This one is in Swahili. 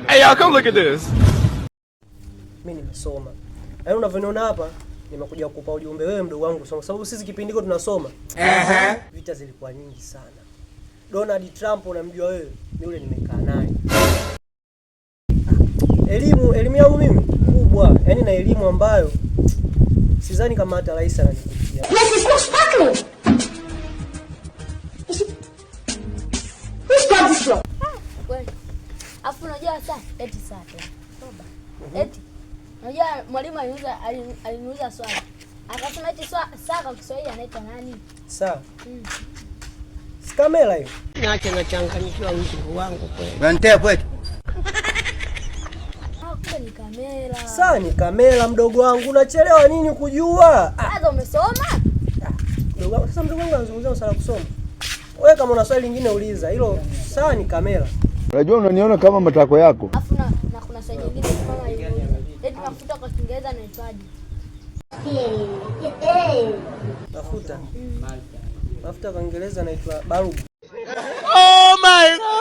Hey y'all, come look at this. Mimi nimesoma. Yaani unavyoniona hapa, nimekuja kukupa ujumbe wewe mdogo wangu kwa sababu sisi kipindiko tunasoma. Vita zilikuwa nyingi sana. Donald Trump unamjua wewe? Yule nimekaa naye. Elimu yangu mimi kubwa, yaani na elimu ambayo sidhani kama hata rais ananifikia. This is not sparkling. Who's got this one? Wewe. Afu unajua sasa eti sasa. Toba. Eti. Unajua mwalimu aliniuliza swali. Akasema eti saa kwa Kiswahili anaitwa nani? Saa. Sikamela hiyo. Niache nachanganyikiwa mjukuu wangu kweli. Unanitea kwetu? Kumbe ni kamera. Saa ni kamera mdogo wangu, unachelewa nini kujua? Sasa umesoma? Mdogo wangu, sasa mdogo wangu anazungumzia masuala ya kusoma. Wewe kama una swali lingine uliza. Hilo saa ni kamera. Unajua unaniona kama matako yako. Afu na kuna swali lingine kama hiyo. Eti mafuta kwa Kiingereza yanaitwaje? Mafuta. Mafuta kwa Kiingereza yanaitwa bulb. Oh my God.